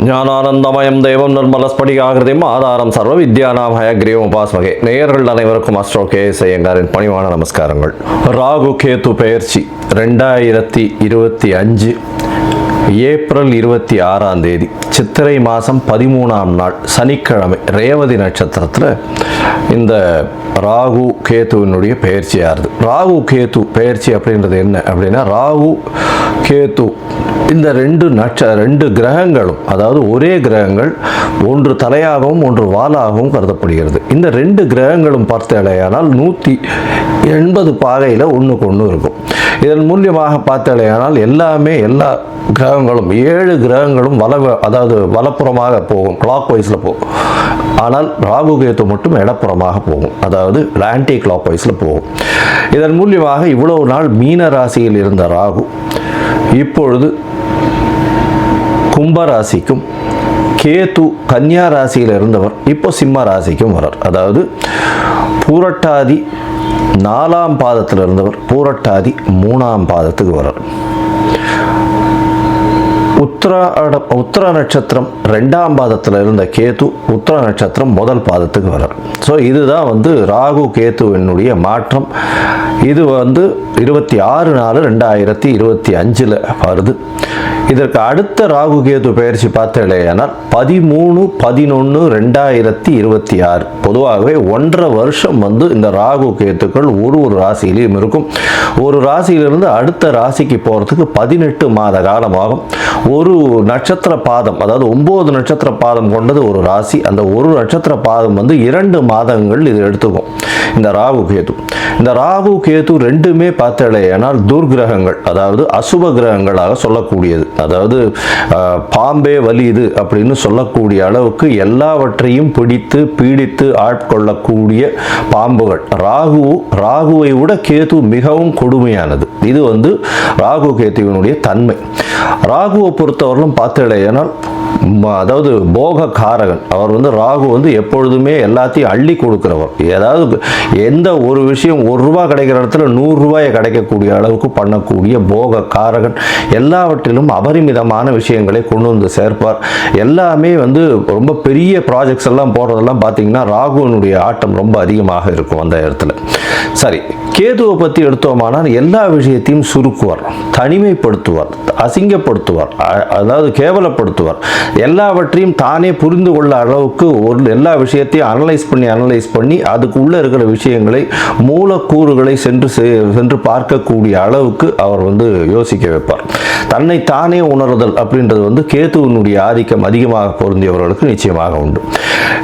ஞானானந்தமயம் தெய்வம் நிர்மலஸ்படிகாகிருதியும் ஆதாரம் சர்வ வித்யானாம் ஹயக்ரீவம் உபாஸ்மகே. நேயர்கள் அனைவருக்கும் அஸ்ட்ரோ கேஎஸ் ஐயங்காரின் பணிவான நமஸ்காரங்கள். ராகு கேது பெயர்ச்சி 2025 ஏப்ரல் 26ஆம் தேதி சித்திரை மாதம் 13ஆம் நாள் சனிக்கிழமை ரேவதி நட்சத்திரத்தில் இந்த ராகு கேத்துவினுடைய பெயர்ச்சியாகுது. ராகு கேத்து பெயர்ச்சி அப்படின்றது என்ன அப்படின்னா, ராகு கேத்து இந்த ரெண்டு கிரகங்களும், அதாவது ஒரே கிரகங்கள், ஒன்று தலையாகவும் ஒன்று வாலாகவும் கருதப்படுகிறது. இந்த ரெண்டு கிரகங்களும் பார்த்தாலேயானால் 180 பாகையில் ஒன்றுக்கு ஒன்று இருக்கும். இதன் மூலியமாக பார்த்தாலேயானால் எல்லா கிரகங்களும் 7 கிரகங்களும் அதாவது வலப்புறமாக போகும், கிளாக் வைஸில் போகும். ஆனால் ராகு கேத்து மட்டும் இடப்புறமாக போகும், அதாவது ஆன்டி கிளாக் வைஸில் போகும். இதன் மூலியமாக இவ்வளவு நாள் மீன ராசியில் இருந்த ராகு இப்பொழுது கும்பராசிக்கும், கேது கன்னியா ராசியில் இருந்தவர் இப்போ சிம்ம ராசிக்கும் வரார். அதாவது பூரட்டாதி 4ஆம் பாதத்தில் இருந்தவர் பூரட்டாதி 3ஆம் பாதத்துக்கு வரார். உத்திர நட்சத்திரம் 2ஆம் பாதத்தில் இருந்த கேது உத்திர நட்சத்திரம் 1 பாதத்துக்கு வரார். ஸோ இதுதான் ராகு கேத்துவினுடைய மாற்றம். இது 26/4/2025 வருது. இதற்கு அடுத்த ராகு கேது பெயர்ச்சி பார்த்தேனால் 13/11/2026. பொதுவாகவே 1.5 வருஷம் இந்த ராகு கேத்துக்கள் ஒரு ராசியிலையும் இருக்கும். ஒரு ராசியிலிருந்து அடுத்த ராசிக்கு போகிறதுக்கு 18 மாத காலமாகும். ஒரு நட்சத்திர பாதம், அதாவது 9 நட்சத்திர பாதம் கொண்டது ஒரு ராசி. அந்த ஒரு நட்சத்திர பாதம் 2 மாதங்கள் இது எடுத்துக்கும். இந்த ராகு கேது ரெண்டுமே பார்த்தேனால் துர்கிரகங்கள், அதாவது அசுப கிரகங்களாக சொல்லக்கூடியது. அதாவது பாம்பே வலியுது அப்படின்னு சொல்லக்கூடிய அளவுக்கு எல்லாவற்றையும் பிடித்து பீடித்து ஆட்கொள்ளக்கூடிய பாம்புகள். ராகுவை விட கேது மிகவும் கொடுமையானது. இது ராகு கேத்துவினுடைய தன்மை. ராகுவை பொறுத்தவரையிலும் பார்த்தேனால் அதாவது போக காரகன். அவர் ராகு எப்பொழுதுமே எல்லாத்தையும் அள்ளி கொடுக்கிறவர். ஏதாவது எந்த ஒரு விஷயம் 1 ரூபா கிடைக்கிற இடத்துல 100 ரூபாயை கிடைக்கக்கூடிய அளவுக்கு பண்ணக்கூடிய போக காரகன். எல்லாவற்றிலும் அபரிமிதமான விஷயங்களை கொண்டு சேர்ப்பார். எல்லாமே ரொம்ப பெரிய ப்ராஜெக்ட்ஸ் எல்லாம் போடுறதெல்லாம் பார்த்தீங்கன்னா ராகுனுடைய ஆட்டம் ரொம்ப அதிகமாக இருக்கும் அந்த இடத்துல. சரி, கேதுவை பற்றி எடுத்தோமானால் எல்லா விஷயத்தையும் சுருக்குவார், தனிமைப்படுத்துவார், அசிங்கப்படுத்துவார், அதாவது கேவலப்படுத்துவார். எல்லாவற்றையும் தானே புரிந்து கொள்ள அளவுக்கு எல்லா விஷயத்தையும் அனலைஸ் பண்ணி அதுக்கு உள்ள இருக்கிற விஷயங்களை, மூலக்கூறுகளை சென்று பார்க்கக்கூடிய அளவுக்கு அவர் யோசிக்க வைப்பார். தன்னை தானே உணர்தல் அப்படின்றது கேதுவினுடைய ஆதிக்கம் அதிகமாக பொருந்தியவர்களுக்கு நிச்சயமாக உண்டு.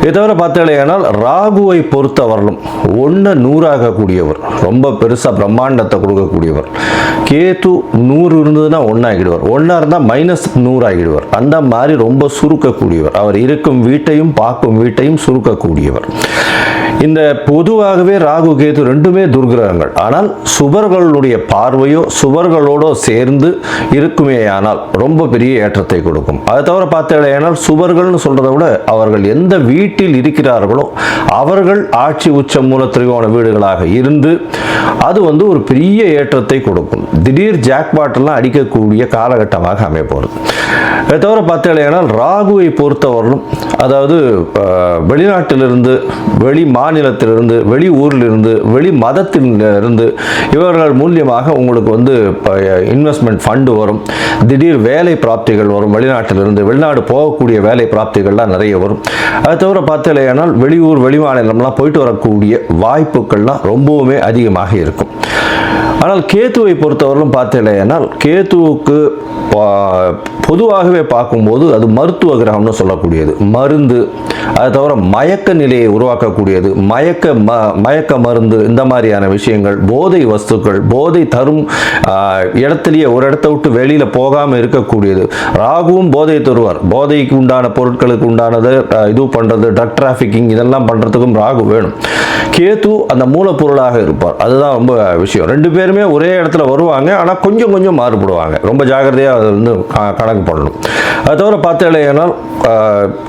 இதை தவிர பார்த்தாலேயானால் ராகுவை பொறுத்தவரையிலும் 1 100ஆகக்கூடியவர், ரொம்ப பெருசாக பிரம்மாண்டத்தை கொடுக்கக்கூடியவர். கேது 100 இருந்ததுன்னா 1 ஆகிடுவார், 1 இருந்தால் -100 ஆகிடுவார். அந்த மாதிரி ரொம்ப சுருக்கக்கூடியவர். அவர் இருக்கும் வீட்டையும் பார்க்கும் வீட்டையும் சுருக்கக்கூடியவர். இந்த பொதுவாகவே ராகு கேது ரெண்டுமே துர்கிரகங்கள். ஆனால் சுபர்களுடைய பார்வையோ சுபர்களோட சேர்ந்து இருக்குமேயானால் ரொம்ப பெரிய ஏற்றத்தை கொடுக்கும். அதை தவிர பார்த்தேனால் சுபர்கள்னு சொல்றதை விட அவர்கள் எந்த வீட்டில் இருக்கிறார்களோ அவர்கள் ஆட்சி உச்ச மூல திரிகோண வீடுகளாக இருந்து அது ஒரு பெரிய ஏற்றத்தை கொடுக்கும். திடீர் ஜாக்பாட் எல்லாம் அடிக்கக்கூடிய காலகட்டமாக அமைய போகிறது. அதை தவிர பார்த்தேனால் ராகுவை பொறுத்தவரையிலும், அதாவது வெளிநாட்டிலிருந்து, வெளி மாநிலத்திலிருந்து, வெளி ஊரிலிருந்து, வெளி மதத்திலிருந்து இவர்கள் மூலியமாக உங்களுக்கு இன்வெஸ்ட்மெண்ட் ஃபண்டு வரும். திடீர் வேலை பிராப்திகள் வரும். வெளிநாட்டிலிருந்து வெளிநாடு போகக்கூடிய வேலை பிராப்திகள்லாம் நிறைய வரும். அதை தவிர பார்த்தேனால் வெளியூர் வெளி மாநிலம்லாம் போயிட்டு வரக்கூடிய வாய்ப்புகள்லாம் ரொம்பவுமே அதிகமாக இருக்கும். ஆனால் கேத்துவை பொறுத்தவரையிலும் பார்த்தேனால் கேத்துவுக்கு பொதுவாகவே பார்க்கும்போது அது மருத்துவ கிரகம்னு சொல்லக்கூடியது. மருந்து, அதை தவிர மயக்க நிலையை உருவாக்கக்கூடியது. மயக்க மருந்து, இந்த மாதிரியான விஷயங்கள், போதை வஸ்துக்கள், போதை தரும் இடத்துலையே ஒரு இடத்த விட்டு வெளியில் போகாமல் இருக்கக்கூடியது. ராகுவும் போதை தருவார். போதைக்கு உண்டான பொருட்களுக்கு உண்டானது இது பண்ணுறது, ட்ரக் டிராஃபிக்கிங், இதெல்லாம் பண்ணுறதுக்கும் ராகு வேணும். கேது அந்த மூலப்பொருளாக இருப்பார். அதுதான் ரொம்ப விஷயம். 2 பேருமே ஒரே இடத்துல வருவாங்க, ஆனால் கொஞ்சம் மாறுபடுவாங்க. ரொம்ப ஜாகிரதையாக இருந்து கணக்கு பண்ணணும். அது தவிர பார்த்தேனால்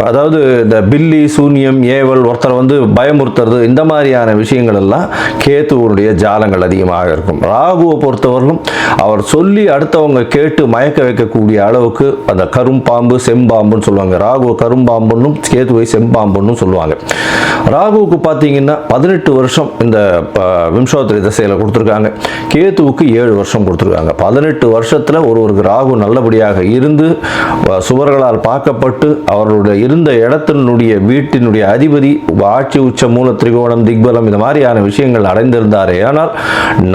அதாவது இந்த பில்லி சூன்யம் ஏவல் ஒருத்தரை வந்து பயமுறுத்துறது இந்த மாதிரியான விஷயங்கள் எல்லாம் கேத்துவனுடைய ஜாலங்கள் அதிகமாக இருக்கும். ராகுவை பொறுத்தவரையிலும் அவர் சொல்லி அடுத்தவங்க கேட்டு மயக்க வைக்கக்கூடிய அளவுக்கு அந்த கரும்பாம்பு செம்பாம்புன்னு சொல்லுவாங்க. ராகுவை கரும்பாம்புன்னும் கேத்துவை செம்பாம்புன்னு சொல்லுவாங்க. ராகுவுக்கு பார்த்தீங்கன்னா 18 வருஷம் இந்த விம்சோத்தரி திசையில் கொடுத்துருக்காங்க. கேத்துவுக்கு 7 வருஷம் கொடுத்துருக்காங்க. 18 வருஷத்தில் ஒருவருக்கு ராகு நல்லபடியாக இருந்து சுவர்களால் பார்க்கப்பட்டு அவர்களுடைய இருந்த இடத்தினுடைய வீட்டினுடைய அதிபதி ஆட்சி உச்ச மூல திரிகோணம் திக்பலம் இந்த மாதிரியான விஷயங்கள் அடைந்திருந்தாரே ஆனால்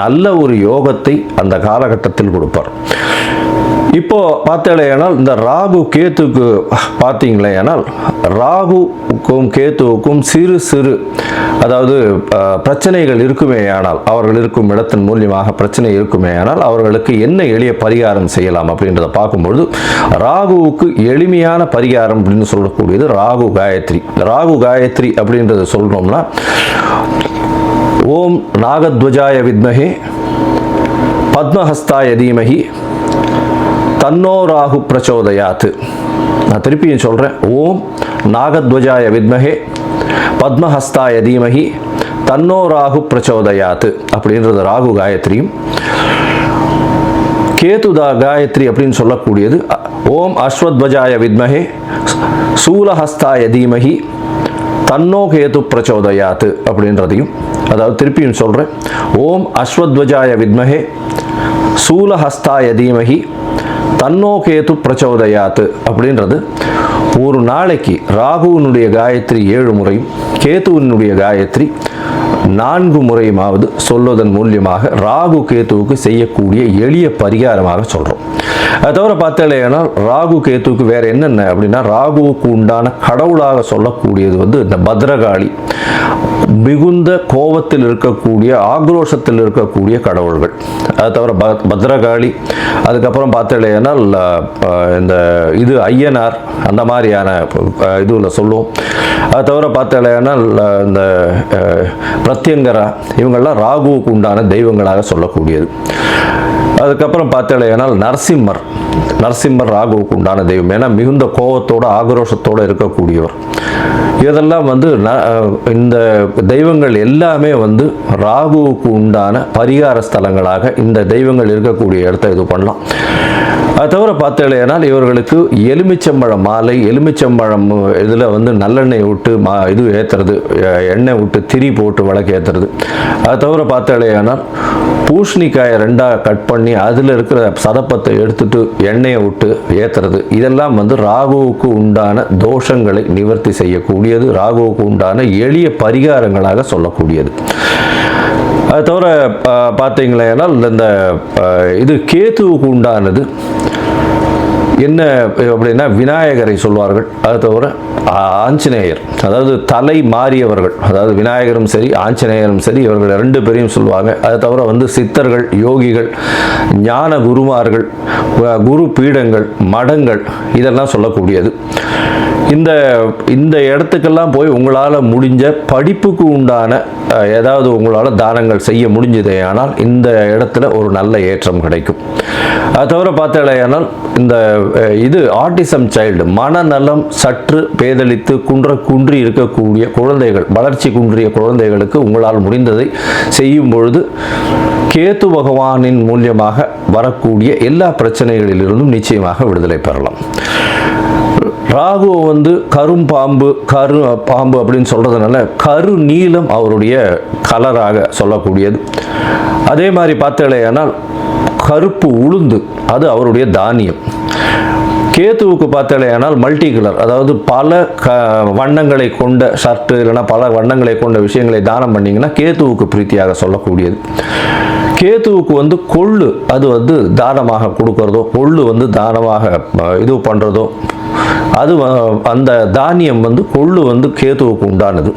நல்ல ஒரு யோகத்தை அந்த காலகட்டத்தில் கொடுப்பார். இப்போ பார்த்தேனால் இந்த ராகு கேத்துக்கு பார்த்தீங்களேனால் ராகுக்கும் கேத்துவுக்கும் சிறு சிறு அதாவது பிரச்சனைகள் இருக்குமே ஆனால் அவர்கள் இருக்கும் இடத்தின் மூலியமாக பிரச்சனை இருக்குமே ஆனால் அவர்களுக்கு என்ன எளிய பரிகாரம் செய்யலாம் அப்படின்றத பார்க்கும்பொழுது ராகுவுக்கு எளிமையான பரிகாரம் அப்படின்னு சொல்லக்கூடியது ராகு காயத்ரி. ராகு காயத்ரி அப்படின்றத சொல்றோம்னா ஓம் நாகத்வஜாய வித்மஹே பத்மஹஸ்தாய தீமஹி தன்னோ ராகு பிரச்சோதயாத். நான் திருப்பியும் சொல்கிறேன். ஓம் நாகத்வஜாய வித்மஹே பத்மஹஸ்தாய தீமஹி தன்னோ ராகு பிரச்சோதயாத் அப்படின்றது ராகு காயத்ரியும். கேதுதா காயத்ரி அப்படின்னு சொல்லக்கூடியது ஓம் அஸ்வத்வஜாய வித்மஹே சூலஹஸ்தாய தீமஹி தன்னோ கேது பிரச்சோதயாத் அப்படின்றதையும், அதாவது திருப்பியும் சொல்கிறேன். ஓம் அஸ்வத்வஜாய வித்மஹே சூலஹஸ்தாய தீமஹி தன்னோ கேது பிரச்சோதயாத் அப்படின்றது ஒரு நாளைக்கு ராகுவினுடைய காயத்ரி 7 முறையும் கேதுவினுடைய காயத்ரி 4 முறையுமாவது சொல்வதன் மூலியமாக ராகு கேத்துவுக்கு செய்யக்கூடிய எளிய பரிகாரமாக சொல்கிறோம். அதை தவிர பார்த்தேன்னா ராகு கேத்துவுக்கு வேறு என்னென்ன அப்படின்னா ராகுவுக்கு உண்டான கடவுளாக சொல்லக்கூடியது வந்து இந்த பத்ரகாளி, மிகுந்த கோபத்தில் இருக்கக்கூடிய ஆக்ரோஷத்தில் இருக்கக்கூடிய கடவுள்கள். அதை தவிர பத்ரகாளி, அதுக்கப்புறம் பார்த்தேன்னா இந்த இது ஐயனார் அந்த மாதிரியான இதுவில் சொல்லுவோம். அதை தவிர பார்த்தேன்னா இந்த பிரத்யங்கரா இவங்கள்லாம் ராகுவுக்கு உண்டான தெய்வங்களாக சொல்லக்கூடியது. அதுக்கப்புறம் பார்த்தேனால் நரசிம்மர் ராகுவுக்கு உண்டான தெய்வம். ஏன்னா மிகுந்த கோபத்தோடு ஆக்ரோஷத்தோடு இருக்கக்கூடியவர். இதெல்லாம் வந்து இந்த தெய்வங்கள் எல்லாமே வந்து ராகுவுக்கு உண்டான பரிகார ஸ்தலங்களாக இந்த தெய்வங்கள் இருக்கக்கூடிய இடத்த இது பண்ணலாம். அது தவிர பார்த்தேனால் இவர்களுக்கு எலுமிச்சம்பழம் மாலை, எலுமிச்சம்பழம் இதில் வந்து நல்லெண்ணெய் விட்டு இது ஏற்றுறது, எண்ணெய் விட்டு திரி போட்டு விளக்கு ஏற்றுறது. அது தவிர பார்த்தேனால் பூசணிக்காயை 2ஆக கட் பண்ணி அதில் இருக்கிற சதப்பத்தை எடுத்துட்டு எண்ணெயை விட்டு ஏற்றுறது. இதெல்லாம் வந்து ராகுவுக்கு உண்டான தோஷங்களை நிவர்த்தி செய்யக்கூடியது, ராகுவுக்கு உண்டான எளிய பரிகாரங்களாக சொல்லக்கூடியது. அது தவிர பார்த்தீங்களேனால் இந்த இது கேத்துவுக்கு உண்டானது என்ன அப்படின்னா விநாயகரை சொல்வார்கள். அது தவிர ஆஞ்சநேயர், அதாவது தலை மாறியவர்கள், அதாவது விநாயகரும் சரி ஆஞ்சநேயரும் சரி இவர்கள் 2 பேரையும் சொல்லுவாங்க. அது தவிர வந்து சித்தர்கள், யோகிகள், ஞான குருமார்கள், குரு பீடங்கள், மடங்கள் இதெல்லாம் சொல்லக்கூடியது. இந்த இடத்துக்கெல்லாம் போய் உங்களால் முடிஞ்ச படிப்புக்கு உண்டான ஏதாவது உங்களால் தானங்கள் செய்ய முடிஞ்சதே ஆனால் இந்த இடத்துல ஒரு நல்ல ஏற்றம் கிடைக்கும். அது தவிர பார்த்தேனால் இந்த இது ஆட்டிசம் சைல்டு, மனநலம் சற்று பேதலித்து குன்றி இருக்கக்கூடிய குழந்தைகள், வளர்ச்சி குன்றிய குழந்தைகளுக்கு உங்களால் முடிந்ததை செய்யும் பொழுது கேத்து பகவானின் மூலியமாக வரக்கூடிய எல்லா பிரச்சனைகளிலிருந்தும் நிச்சயமாக விடுதலை பெறலாம். ராகு வந்து கரும்பாம்பு, பாம்பு அப்படின்னு சொல்றதுனால கரு நீலம் அவருடைய கலராக சொல்லக்கூடியது. அதே மாதிரி பார்த்தேனால் கருப்பு உளுந்து அது அவருடைய தானியம். கேத்துவுக்கு பார்த்தேனால் மல்டி கலர், அதாவது பல வண்ணங்களை கொண்ட ஷர்ட்டு இல்லைன்னா பல வண்ணங்களை கொண்ட விஷயங்களை தானம் பண்ணிங்கன்னா கேத்துவுக்கு பிரீத்தியாக சொல்லக்கூடியது. கேத்துவுக்கு வந்து கொள்ளு அது வந்து தானமாக கொடுக்கறதோ, கொள்ளு வந்து தானமாக இது பண்ணுறதோ, அது அந்த தானியம் வந்து கொள்ளு வந்து கேத்துவுக்கு உண்டானது.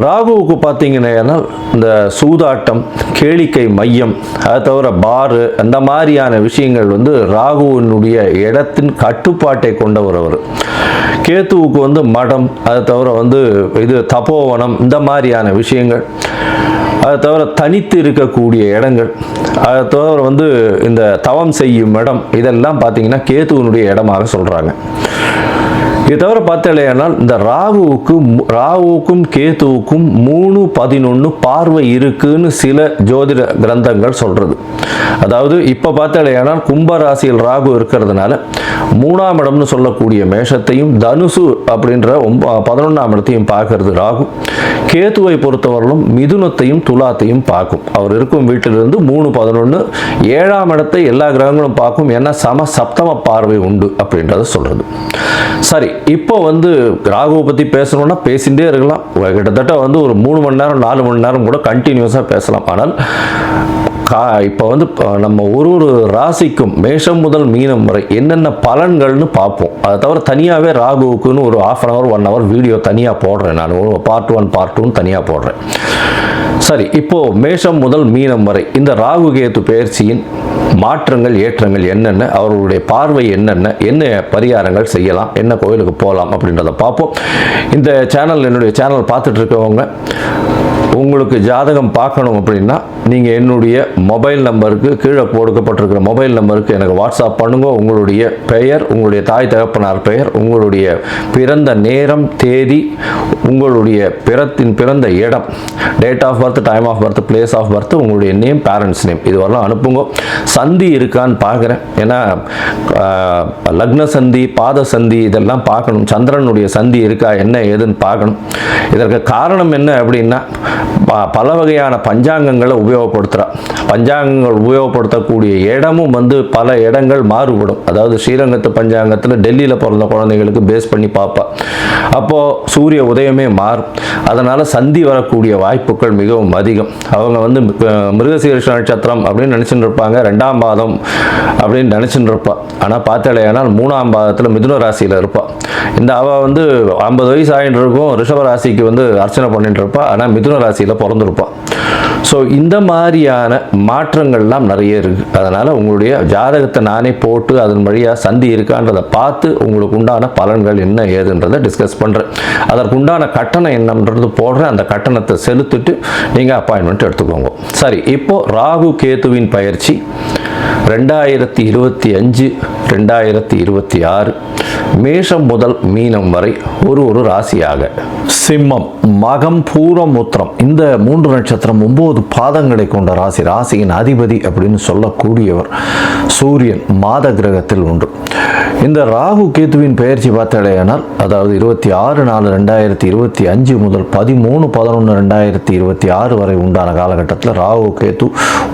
ராகுவுக்கு பார்த்தீங்கன்னா இந்த சூதாட்டம், கேளிக்கை மையம், அதை தவிர பாரு, அந்த மாதிரியான விஷயங்கள் வந்து ராகுவினுடைய இடத்தின் கட்டுப்பாட்டை கொண்டவர் அவர். கேத்துவுக்கு வந்து மடம், அதை தவிர வந்து இது தபோவனம், இந்த மாதிரியான விஷயங்கள், அதை தவிர தனித்து இருக்கக்கூடிய இடங்கள், அதை தவிர வந்து இந்த தவம் செய்யும் இடம், இதெல்லாம் பார்த்தீங்கன்னா கேத்துவனுடைய இடமாக சொல்கிறாங்க. இது தவிர பார்த்தலையானால் இந்த ராகுவுக்கும் கேத்துவுக்கும் 3-11 பார்வை இருக்குன்னு சில ஜோதிட கிரந்தங்கள் சொல்கிறது. அதாவது இப்போ பார்த்தலையானால் கும்பராசியில் ராகு இருக்கிறதுனால 3ஆம் இடம்னு சொல்லக்கூடிய மேஷத்தையும் தனுசு அப்படின்ற 11ஆம் இடத்தையும் பார்க்கறது ராகு. கேத்துவை பொறுத்தவரையிலும் மிதுனத்தையும் துலாத்தையும் பார்க்கும். அவர் இருக்கும் வீட்டிலிருந்து 3-11 7ஆம் இடத்தை எல்லா கிரகங்களும் பார்க்கும். ஏன்னா சப்தம பார்வை உண்டு அப்படின்றத சொல்கிறது. சரி, இப்போ வந்து ராகுவை பற்றி பேசணும்னா பேசிகிட்டே இருக்கலாம். கிட்டத்தட்ட வந்து ஒரு 3 மணி நேரம் 4 மணி நேரம் கூட கண்டினியூஸாக பேசலாம். ஆனால் இப்போ வந்து நம்ம ஒரு ராசிக்கும் மேஷம் முதல் மீனம் வரை என்னென்ன பலன்கள்னு பார்ப்போம். அதை தவிர தனியாகவே ராகுவுக்குன்னு ஒரு 1/2 hour 1 hour வீடியோ தனியாக போடுறேன். நான் பார்ட் 1 பார்ட் 2 தனியாக போடுறேன். சரி, இப்போது மேஷம் முதல் மீனம் வரை இந்த ராகு கேது பெயர்ச்சியின் மாற்றங்கள் ஏற்றங்கள் என்னென்ன, அவர்களுடைய பார்வை என்னென்ன, என்ன பரிகாரங்கள் செய்யலாம், என்ன கோயிலுக்கு போகலாம் அப்படின்றத பார்ப்போம். இந்த சேனல், என்னுடைய சேனல் பார்த்துட்டு இருக்கவங்க உங்களுக்கு ஜாதகம் பார்க்கணும் அப்படின்னா நீங்கள் என்னுடைய மொபைல் நம்பருக்கு, கீழே கொடுக்கப்பட்டிருக்கிற மொபைல் நம்பருக்கு எனக்கு வாட்ஸ்அப் பண்ணுங்க. உங்களுடைய பெயர், உங்களுடைய தாய் தகப்பனார் பெயர், உங்களுடைய பிறந்த நேரம், தேதி, உங்களுடைய பிறந்த இடம், date of birth, time of birth, place of birth, உங்களுடைய நேம், பேரண்ட்ஸ் நேம், இது வரலாம் அனுப்புங்க. சந்தி இருக்கான்னு பார்க்குறேன். ஏன்னா லக்ன சந்தி, பாத சந்தி இதெல்லாம் பார்க்கணும். சந்திரனுடைய சந்தி இருக்கா, என்ன ஏதுன்னு பார்க்கணும். இதற்கு காரணம் என்ன அப்படின்னா பல வகையான பஞ்சாங்கங்களை உபயோகப்படுத்துகிறார். பஞ்சாங்கங்கள் உபயோகப்படுத்தக்கூடிய இடமும் வந்து பல இடங்கள் மாறுபடும். அதாவது ஸ்ரீரங்கத்து பஞ்சாங்கத்தில் டெல்லியில் பிறந்த குழந்தைகளுக்கு பேஸ் பண்ணி பார்ப்பா. அப்போது சூரிய உதயமே மாறும். அதனால் சந்தி வரக்கூடிய வாய்ப்புகள் மிகவும் அதிகம். அவங்க வந்து மிருகசீரிஷ நட்சத்திரம் அப்படின்னு நினச்சிட்டு இருப்பாங்க, 2ஆம் பாதம் அப்படின்னு நினச்சிட்டு இருப்பாள். ஆனால் பார்த்தாலேயானால் 3ஆம் பாதத்தில் மிதுன ராசியில் இருப்பாள். இந்த அவள் வந்து 50 வயசு ஆகிட்டு இருக்கும், ரிஷப ராசிக்கு வந்து அர்ச்சனை பண்ணிட்டு இருப்பாள். ஆனால் மிதுன ராசியில் பிறந்திருப்பாள். ஸோ இந்த மாதிரியான மாற்றங்கள்லாம் நிறைய இருக்குது. அதனால் உங்களுடைய ஜாதகத்தை நானே போட்டு அதன் வழியாக சந்தி இருக்கான்றதை பார்த்து உங்களுக்கு உண்டான பலன்கள் என்ன ஏதுன்றதை டிஸ்கஸ் பண்ணுறேன். அதற்குண்டான கட்டணம் என்னன்றது போடுறேன். அந்த கட்டணத்தை செலுத்திட்டு நீங்கள் அப்பாயின்மெண்ட் எடுத்துக்கோங்க. சரி, இப்போது ராகு கேதுவின் பயிற்சி 2025 2026 மேஷம் முதல் மீனம் வரை ஒரு ராசியாக. சிம்மம், மகம், பூரம், உத்திரம், இந்த 3 நட்சத்திரம் 9 பாதங்களை கொண்ட ராசி. ராசியின் அதிபதி அப்படின்னு சொல்லக்கூடியவர் சூரியன் மாத கிரகத்தில் உண்டு. இந்த ராகு கேதுவின் பெயர்ச்சி பார்த்தாலேயானால், அதாவது 26/4/2025 முதல் 13/11/2026 வரை உண்டான காலகட்டத்தில் ராகு கேது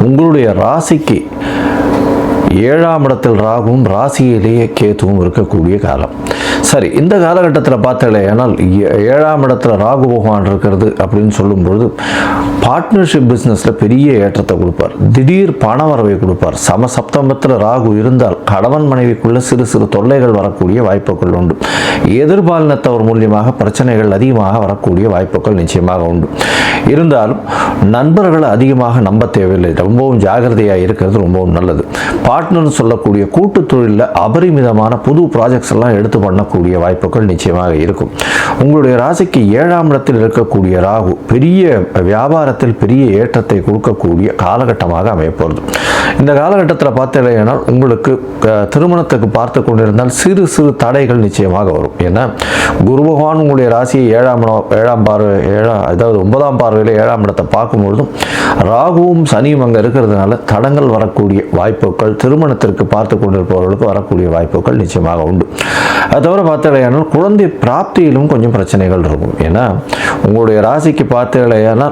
உங்களுடைய ராசிக்கு 7ஆம் இடத்தில் ராகுவும் ராசியிலேயே கேதுவும் இருக்கக்கூடிய காலம். சரி, இந்த காலகட்டத்தில் பார்த்தாலேயானால் 7ஆம் இடத்துல ராகு பகவான் இருக்கிறது அப்படின்னு சொல்லும்பொழுது பார்ட்னர்ஷிப் பிஸ்னஸில் பெரிய ஏற்றத்தை கொடுப்பார். திடீர் பண வரவை கொடுப்பார். சமசப்தமத்தில் ராகு இருந்தால் கணவன் மனைவிக்குள்ள சிறு சிறு தொல்லைகள் வரக்கூடிய வாய்ப்புகள் உண்டு. எதிர்பாலினத்தவர் மூலியமாக பிரச்சனைகள் அதிகமாக வரக்கூடிய வாய்ப்புகள் நிச்சயமாக உண்டு. இருந்தாலும் நண்பர்களை அதிகமாக நம்ப தேவையில்லை. ரொம்பவும் ஜாகிரதையாக இருக்கிறது ரொம்பவும் நல்லது. பார்ட்னர் சொல்லக்கூடிய கூட்டு தொழிலில் அபரிமிதமான புது ப்ராஜெக்ட்ஸ் எல்லாம் எடுத்து பண்ணக்கூடிய வாய்ப்புகள் நிச்சயமாக இருக்கும். உங்களுடைய ராசிக்கு 7ஆம் இடத்தில் இருக்கக்கூடிய ராகு பெரிய வியாபாரத்தில் பெரிய ஏற்றத்தை கொடுக்கக்கூடிய காலகட்டமாக அமையப்போகிறது. இந்த காலகட்டத்தில் பார்த்தீங்கன்னா உங்களுக்கு திருமணத்துக்கு பார்த்து கொண்டிருந்தால் சிறு சிறு தடைகள் நிச்சயமாக வரும். ஏன்னா குரு பகவான் உங்களுடைய ராசியை 7ஆம் பார்வை, அதாவது 9ஆம் பார்வையில் 7ஆம் இடத்தை பார்க்கும்பொழுதும் ராகுவும் சனியும் அங்கே இருக்கிறதுனால தடங்கள் வரக்கூடிய வாய்ப்புகள், திருமணத்திற்கு பார்த்து கொண்டிருப்பவர்களுக்கு வரக்கூடிய வாய்ப்புகள் நிச்சயமாக உண்டு. அது தவிர பார்த்தீங்கன்னா குழந்தை பிராப்தியிலும் கொஞ்சம் பிரச்சனைகள் இருக்கும். ஏன்னா உங்களுடைய ராசிக்கு பார்த்தீங்கன்னா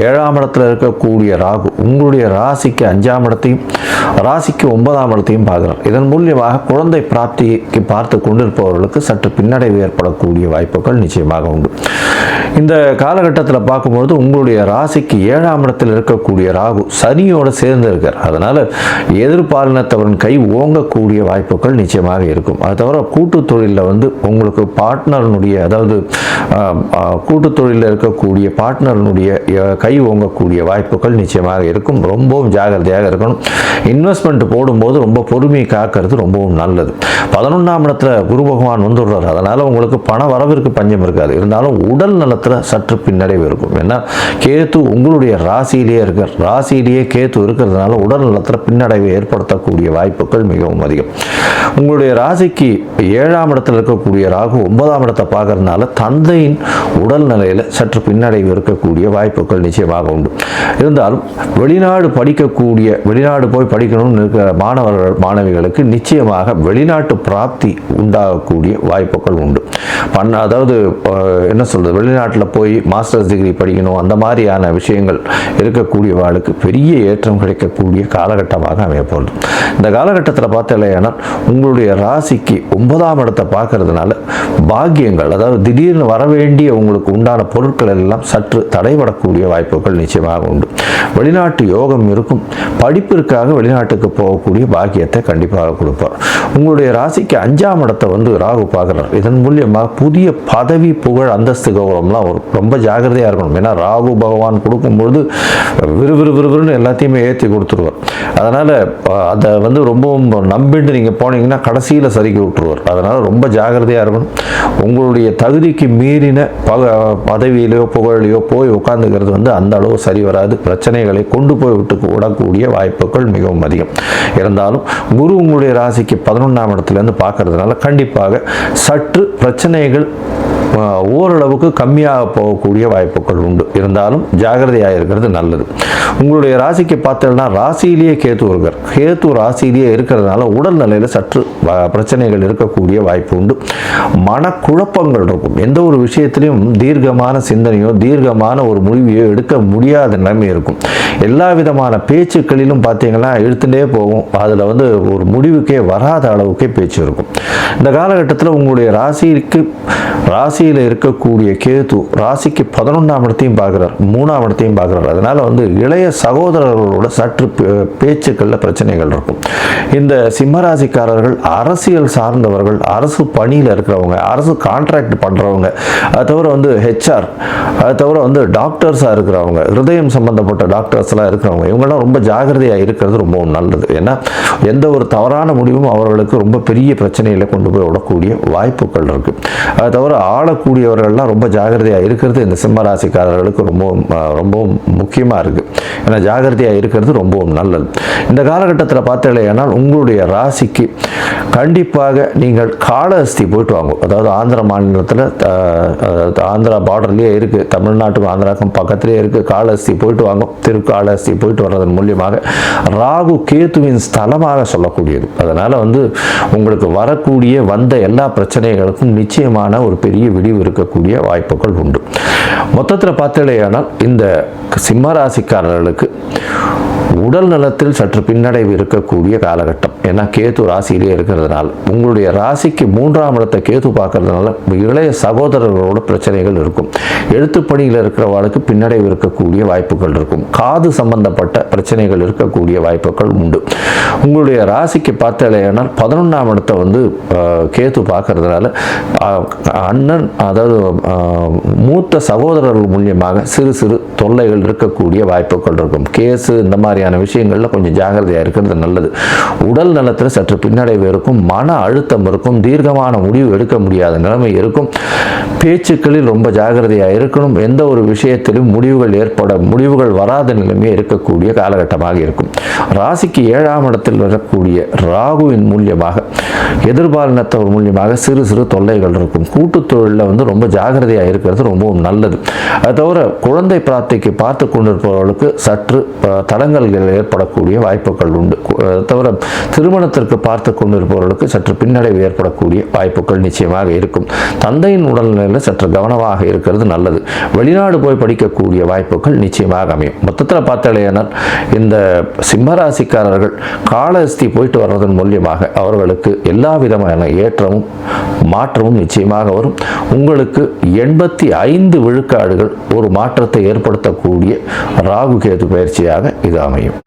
7ஆம் இடத்துல இருக்கக்கூடிய ராகு உங்களுடைய ராசிக்கு 5ஆம் இடத்தையும் ராசிக்கு 9ஆம் இடத்தையும் பார்க்கிறார். இதன் மூலியமாக குழந்தை பிராப்திக்கு பார்த்து கொண்டிருப்பவர்களுக்கு சற்று பின்னடைவு ஏற்படக்கூடிய வாய்ப்புகள் நிச்சயமாக உண்டு. இந்த காலகட்டத்தில் பார்க்கும்பொழுது உங்களுடைய ராசிக்கு 7ஆம் இடத்தில் இருக்கக்கூடிய ராகு சனியோடு சேர்ந்து இருக்கார். அதனால் எதிர்பாலினத்தவரின் கை ஓங்கக்கூடிய வாய்ப்புகள் நிச்சயமாக இருக்கும். அது தவிர கூட்டு தொழிலில் உங்களுக்கு பார்ட்னருடைய, அதாவது கூட்டு தொழிலில் இருக்கக்கூடிய பார்ட்னருடைய கை ஓங்கக்கூடிய வாய்ப்புகள் நிச்சயமாக இருக்கும். ரொம்பவும் ஜாகிரதையாக இருக்கணும். இன்வெஸ்ட்மெண்ட் போடும்போது ரொம்ப பொறுமையை காக்கிறது ரொம்பவும் நல்லது. 11ஆம் இடத்துல குரு பகவான் வந்துடுறார். அதனால் உங்களுக்கு பண வரவிற்கு பஞ்சம் இருக்காது. இருந்தாலும் உடல் நலத்தில் சற்று பின்னடைவு இருக்கும். ஏன்னா கேத்து உங்களுடைய ராசியிலேயே இருக்கார். ராசியிலேயே கேத்து இருக்கிறதுனால உடல் நலத்தில் பின்னடைவை ஏற்படுத்தக்கூடிய வாய்ப்புகள் மிகவும் அதிகம். உங்களுடைய ராசிக்கு 7ஆம் இடத்தில் இருக்கக்கூடிய ராகு 9ஆம் இடத்தை பார்க்கறதுனால தந்தையின் உடல் நிலையில் சற்று பின்னடைவு இருக்கக்கூடிய வாய்ப்புகள் நிச்சயமாக உண்டு. இருந்தாலும் வெளிநாடு போய் படிக்கணும்னு இருக்கிற மாணவிகளுக்கு நிச்சயமாக வெளிநாட்டு பிராப்தி உண்டாகக்கூடிய வாய்ப்புகள் உண்டு. அதாவது என்ன சொல்றது, வெளிநாட்டில் போய் மாஸ்டர்ஸ் டிகிரி படிக்கணும், அந்த மாதிரியான விஷயங்கள் இருக்கக்கூடியவர்களுக்கு பெரிய ஏற்றம் கிடைக்கக்கூடிய காலகட்டமாக அமையப்போகுது. இந்த காலகட்டத்தில் பார்த்தீங்கன்னா உங்களுடைய ராசிக்கு 9ஆம் இடத்தை பார்க்கறதுனால பாக்கியங்கள், அதாவது திடீர்னு வரவேண்டிய உங்களுக்கு உண்டான பொருட்கள் எல்லாம் சற்று தடைபடக்கூடிய வாய்ப்புகள் நிச்சயமாக உண்டு. வெளிநாட்டு யோகம் இருக்கும். படிப்பிற்காக வெளிநாட்டுக்கு போகக்கூடிய பாக்கியத்தை கண்டிப்பாக கொடுப்பார். உங்களுடைய ராசிக்கு 5ஆம் இடத்தை ராகு பார்க்குறார். இதன் மூலியமாக புதிய பதவி, புகழ், அந்தஸ்து, கௌரவம்லாம் ரொம்ப ஜாகிரதையாக இருக்கணும். ஏன்னா ராகு பகவான் கொடுக்கும்பொழுது விறுவிறுன்னு எல்லாத்தையுமே ஏற்றி கொடுத்துருவார். அதனால் அதை ரொம்பவும் நம்பிட்டு நீங்கள் போனீங்கன்னா கடைசியில் சறுக்கி விட்டுருவார். அதனால் ரொம்ப ஜாகிரதையாக இருக்கணும். உங்களுடைய தகுதிக்கு மீறின பதவியிலையோ புகழிலையோ போய் உட்காந்துக்கிறது அந்த அளவு சரி வராது. பிரச்சனைகளை கொண்டு போய் விடக்கூடிய வாய்ப்புகள் மிகவும் அதிகம். இருந்தாலும் குரு உங்களுடைய ராசிக்கு 11ஆம் இடத்துலேருந்து பார்க்கறதுனால கண்டிப்பாக சற்று பிரச்சனைகள் ஓரளவுக்கு கம்மியாக போகக்கூடிய வாய்ப்புகள் உண்டு. இருந்தாலும் ஜாகிரதையாக இருக்கிறது நல்லது. உங்களுடைய ராசிக்கு பார்த்தீங்கன்னா ராசியிலேயே கேத்து இருக்கார். கேத்து ராசியிலேயே இருக்கிறதுனால உடல் நிலையில் சற்று பிரச்சனைகள் இருக்கக்கூடிய வாய்ப்பு உண்டு. மனக்குழப்பங்கள் இருக்கும். எந்த ஒரு விஷயத்திலையும் தீர்க்கமான சிந்தனையோ தீர்க்கமான ஒரு முடிவையோ எடுக்க முடியாத நிலைமை இருக்கும். எல்லா விதமான பேச்சுக்களிலும் பார்த்தீங்கன்னா இழுத்துட்டே போகும். அதில் ஒரு முடிவுக்கே வராத அளவுக்கே பேச்சு இருக்கும். இந்த காலகட்டத்தில் உங்களுடைய ராசியில் இருக்கக்கூடிய கேது ராசிக்கு 11ஆம் இடத்தையும் பார்க்குறார், 3ஆம் இடத்தையும் பார்க்குறார். அதனால் இளைய சகோதரர்களோட சற்று பேச்சுக்களில் பிரச்சனைகள் இருக்கும். இந்த சிம்மராசிக்காரர்கள் அரசியல் சார்ந்தவர்கள், அரசு பணியில் இருக்கிறவங்க, அரசு கான்ட்ராக்ட் பண்ணுறவங்க, அது தவிர ஹெச்ஆர், அது தவிர டாக்டர்ஸாக இருக்கிறவங்க, ஹிருதயம் சம்பந்தப்பட்ட டாக்டர்ஸ்லாம் இருக்கிறவங்க, இவங்கெல்லாம் ரொம்ப ஜாகிரதையாக இருக்கிறது ரொம்பவும் நல்லது. ஏன்னா எந்த ஒரு தவறான முடிவும் அவர்களுக்கு ரொம்ப பெரிய பிரச்சனையில் கொண்டு போய் விடக்கூடிய வாய்ப்புகள் இருக்குது. அது தவிர ஆளக்கூடியவர்கள்லாம் ரொம்ப ஜாகிரதையாக இருக்கிறது இந்த சிம்மராசிக்காரர்களுக்கு ரொம்பவும் முக்கியமாக இருக்குது. ஏன்னா ஜாகிரதையாக இருக்கிறது ரொம்பவும் நல்லது. இந்த காலகட்டத்தில் பார்த்தீங்கன்னா உங்களுடைய ராசிக்கு கண்டிப்பாக நீங்கள் காளஹஸ்தி போயிட்டு வாங்க. அதாவது ஆந்திர மாநிலத்தில், ஆந்திரா பார்டர்லேயே இருக்குது, தமிழ்நாட்டுக்கும் ஆந்திராவுக்கும் பக்கத்துலேயே இருக்குது. காளஹஸ்தி போயிட்டு வாங்க. திருக்காளஹஸ்தி போயிட்டு வர்றதன் மூலியமாக ராகு கேத்துவின் ஸ்தலமாக சொல்லக்கூடியது. அதனால் உங்களுக்கு வரக்கூடிய வந்த எல்லா பிரச்சனைகளுக்கும் நிச்சயமான ஒரு பெரிய விடிவு இருக்கக்கூடிய வாய்ப்புகள் உண்டு. மொத்தத்தில் பார்த்தீங்கன்னா இந்த சிம்மராசிக்காரர்களுக்கு உடல் நலத்தில் சற்று பின்னடைவு இருக்கக்கூடிய காலகட்டம். ஏன்னா கேது ராசியிலே இருக்கிறதுனால உங்களுடைய ராசிக்கு 3ஆம் இடத்தை கேது பார்க்கறதுனால இளைய சகோதரர்களோட பிரச்சனைகள் இருக்கும். எழுத்து பணியில் இருக்கிறவர்களுக்கு பின்னடைவு இருக்கக்கூடிய வாய்ப்புகள் இருக்கும். காது சம்பந்தப்பட்ட பிரச்சனைகள் இருக்கக்கூடிய வாய்ப்புகள் உண்டு. உங்களுடைய ராசிக்கு பார்த்தீங்கன்னா 11ஆம் இடத்தை கேது பார்க்கறதுனால அண்ணன், அதாவது மூத்த சகோதரர்கள் மூலியமாக சிறு சிறு தொல்லைகள் இருக்கக்கூடிய வாய்ப்புகள் இருக்கும். கேஸு இந்த மாதிரியான விஷயங்கள்ல கொஞ்சம் ஜாகிரதையாக இருக்கிறது நல்லது. உடல் நலத்தில் சற்று பின்னடைவு இருக்கும். மன அழுத்தம் இருக்கும். தீர்க்கமான முடிவு எடுக்க முடியாத நிலைமை இருக்கும். பேச்சுக்களில் ரொம்ப ஜாகிரதையாக இருக்கணும். எந்த ஒரு விஷயத்திலும் முடிவுகள் வராத நிலைமையே இருக்கக்கூடிய காலகட்டமாக இருக்கும். ராசிக்கு 7ஆம் இடத்தில் வரக்கூடிய ராகுவின் மூலியமாக, எதிர்பாலினத்தவர் மூலியமாக சிறு சிறு தொல்லைகள் இருக்கும். கூட்டு தொழிலில் ரொம்ப ஜாகிரதையாக இருக்கிறது ரொம்பவும் நல்லது. அது தவிர குழந்தை பிராப்திக்கு பார்த்து கொண்டிருப்பவர்களுக்கு சற்று தடங்கள் இன்னல்கள் ஏற்படக்கூடிய வாய்ப்புகள் உண்டு. தவிர திருமணத்திற்கு பார்த்து கொண்டிருப்பவர்களுக்கு சற்று பின்னடைவு ஏற்படக்கூடிய வாய்ப்புகள் நிச்சயமாக இருக்கும். தந்தையின் உடல்நிலையில் சற்று கவனமாக இருக்கிறது நல்லது. வெளிநாடு போய் படிக்கக்கூடிய வாய்ப்புகள் நிச்சயமாக அமையும். மொத்தத்தில் பார்த்தாலேயானால் இந்த சிம்மராசிக்காரர்கள் காலஹஸ்தி போயிட்டு வர்றதன் மூலியமாக அவர்களுக்கு எல்லா விதமான ஏற்றமும் மாற்றமும் நிச்சயமாக வரும். உங்களுக்கு 85 விழுக்காடுகள் ஒரு மாற்றத்தை ஏற்படுத்தக்கூடிய ராகு கேது பயிற்சியாக இது அமையும்.